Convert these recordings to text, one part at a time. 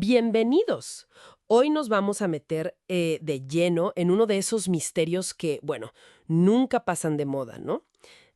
Bienvenidos. Hoy nos vamos a meter de lleno en uno de esos misterios que, bueno, nunca pasan de moda, ¿no?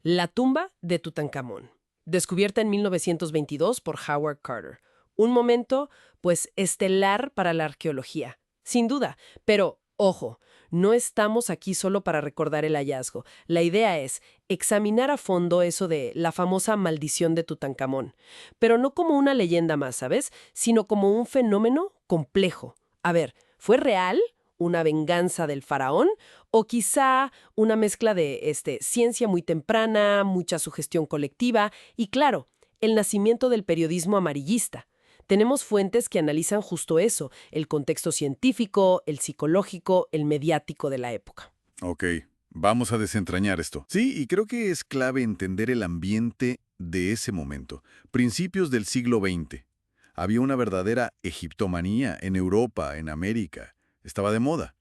La tumba de Tutankamón, descubierta en 1922 por Howard Carter. Un momento, pues, estelar para la arqueología, sin duda. Pero, ojo, no estamos aquí solo para recordar el hallazgo. La idea es examinar a fondo eso de la famosa maldición de Tutankamón. Pero no como una leyenda más, ¿sabes? Sino como un fenómeno complejo. A ver, ¿fue real? ¿Una venganza del faraón? ¿O quizá una mezcla de ciencia muy temprana, mucha sugestión colectiva y, claro, el nacimiento del periodismo amarillista? Tenemos fuentes que analizan justo eso, el contexto científico, el psicológico, el mediático de la época. Ok, vamos a desentrañar esto. Sí, y creo que es clave entender el ambiente de ese momento. Principios del siglo XX. Había una verdadera egiptomanía en Europa, en América. Estaba de moda.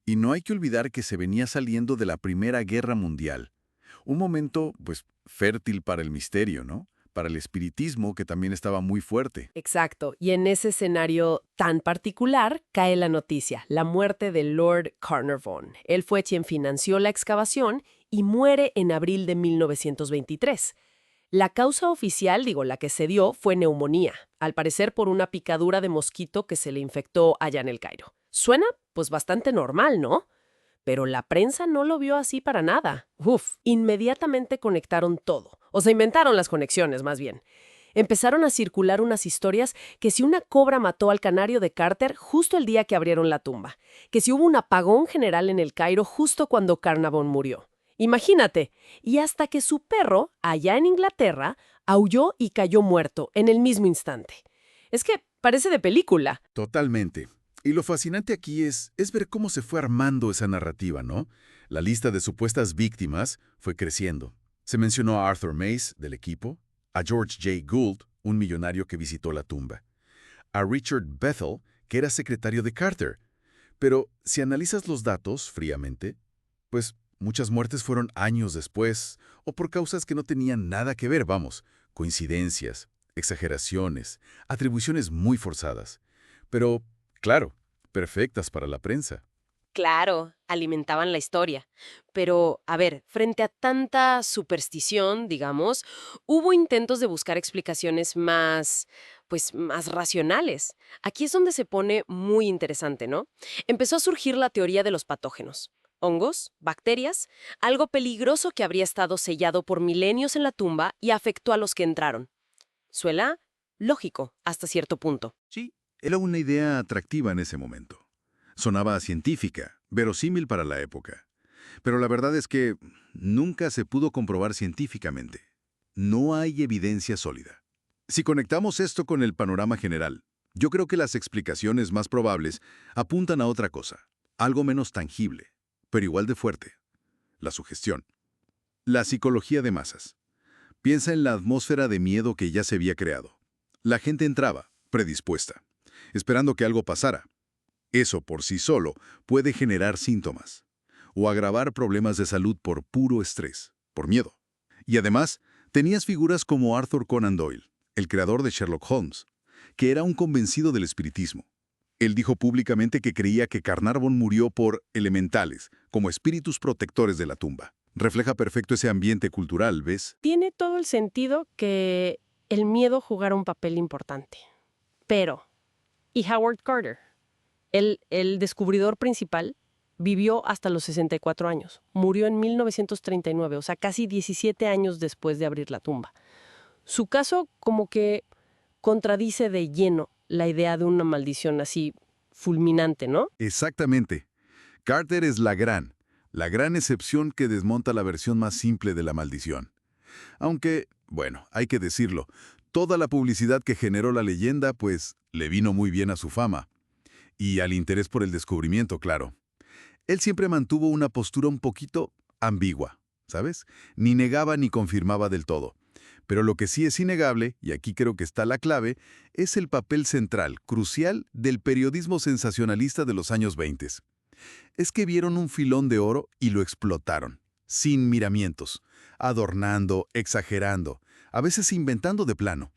Y no hay que olvidar que se venía saliendo de la Primera Guerra Mundial. Un momento, pues, fértil para el misterio, ¿no? Para el espiritismo, que también estaba muy fuerte. Exacto, y en ese escenario tan particular cae la noticia, la muerte de Lord Carnarvon. Él fue quien financió la excavación y muere en abril de 1923. La causa oficial, la que se dio, fue neumonía, al parecer por una picadura de mosquito que se le infectó allá en el Cairo. Suena, pues, bastante normal, ¿no? Pero la prensa no lo vio así para nada. Uf, inmediatamente conectaron todo. O sea, inventaron las conexiones, más bien. Empezaron a circular unas historias que si una cobra mató al canario de Carter justo el día que abrieron la tumba, que si hubo un apagón general en el Cairo justo cuando Carnarvon murió. Imagínate, y hasta que su perro, allá en Inglaterra, aulló y cayó muerto en el mismo instante. Es que parece de película. Totalmente. Y lo fascinante aquí es ver cómo se fue armando esa narrativa, ¿no? La lista de supuestas víctimas fue creciendo. Se mencionó a Arthur Mace, del equipo, a George J. Gould, un millonario que visitó la tumba, a Richard Bethel, que era secretario de Carter. Pero si analizas los datos fríamente, pues muchas muertes fueron años después, o por causas que no tenían nada que ver, vamos, coincidencias, exageraciones, atribuciones muy forzadas. Pero, claro, perfectas para la prensa. Claro, alimentaban la historia. Pero, a ver, frente a tanta superstición, digamos, hubo intentos de buscar explicaciones más, pues, más racionales. Aquí es donde se pone muy interesante, ¿no? Empezó a surgir la teoría de los patógenos. Hongos, bacterias, algo peligroso que habría estado sellado por milenios en la tumba y afectó a los que entraron. Suena lógico hasta cierto punto. Sí, era una idea atractiva en ese momento. Sonaba científica, verosímil para la época. Pero la verdad es que nunca se pudo comprobar científicamente. No hay evidencia sólida. Si conectamos esto con el panorama general, yo creo que las explicaciones más probables apuntan a otra cosa, algo menos tangible, pero igual de fuerte: la sugestión. La psicología de masas. Piensa en la atmósfera de miedo que ya se había creado. La gente entraba, predispuesta, esperando que algo pasara. Eso por sí solo puede generar síntomas o agravar problemas de salud por puro estrés, por miedo. Y además, tenías figuras como Arthur Conan Doyle, el creador de Sherlock Holmes, que era un convencido del espiritismo. Él dijo públicamente que creía que Carnarvon murió por elementales, como espíritus protectores de la tumba. Refleja perfecto ese ambiente cultural, ¿ves? Tiene todo el sentido que el miedo jugara un papel importante. Pero, ¿y Howard Carter? El descubridor principal vivió hasta los 64 años. Murió en 1939, o sea, casi 17 años después de abrir la tumba. Su caso como que contradice de lleno la idea de una maldición así fulminante, ¿no? Exactamente. Carter es la gran excepción que desmonta la versión más simple de la maldición. Aunque, bueno, hay que decirlo, toda la publicidad que generó la leyenda, pues, le vino muy bien a su fama. Y al interés por el descubrimiento, claro. Él siempre mantuvo una postura un poquito ambigua, ¿sabes? Ni negaba ni confirmaba del todo. Pero lo que sí es innegable, y aquí creo que está la clave, es el papel central, crucial, del periodismo sensacionalista de los años 20. Es que vieron un filón de oro y lo explotaron, sin miramientos, adornando, exagerando, a veces inventando de plano.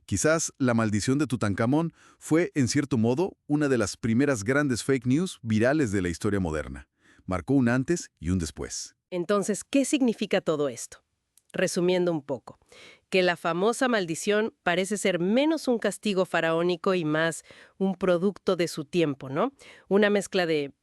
Quizás la maldición de Tutankamón fue, en cierto modo, una de las primeras grandes fake news virales de la historia moderna. Marcó un antes y un después. Entonces, ¿qué significa todo esto? Resumiendo un poco, que la famosa maldición parece ser menos un castigo faraónico y más un producto de su tiempo, ¿no? Una mezcla de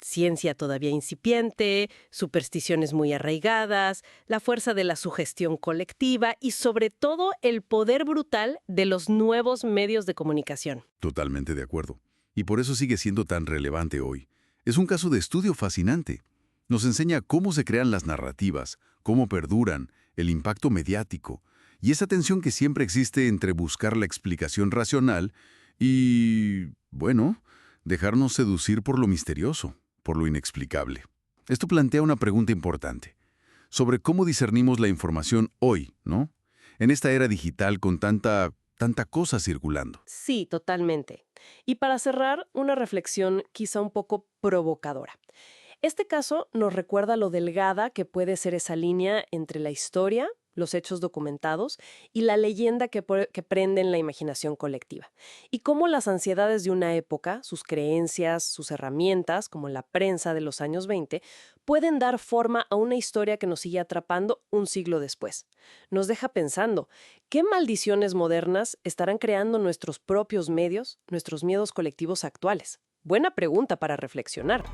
ciencia todavía incipiente, supersticiones muy arraigadas, la fuerza de la sugestión colectiva y sobre todo el poder brutal de los nuevos medios de comunicación. Totalmente de acuerdo. Y por eso sigue siendo tan relevante hoy. Es un caso de estudio fascinante. Nos enseña cómo se crean las narrativas, cómo perduran, el impacto mediático y esa tensión que siempre existe entre buscar la explicación racional y, bueno, dejarnos seducir por lo misterioso, por lo inexplicable. Esto plantea una pregunta importante sobre cómo discernimos la información hoy, ¿no? En esta era digital con tanta cosa circulando. Sí, totalmente. Y para cerrar, una reflexión quizá un poco provocadora. Este caso nos recuerda lo delgada que puede ser esa línea entre la historia, los hechos documentados, y la leyenda que prende en la imaginación colectiva. Y cómo las ansiedades de una época, sus creencias, sus herramientas, como la prensa de los años 20, pueden dar forma a una historia que nos sigue atrapando un siglo después. Nos deja pensando, ¿qué maldiciones modernas estarán creando nuestros propios medios, nuestros miedos colectivos actuales? Buena pregunta para reflexionar.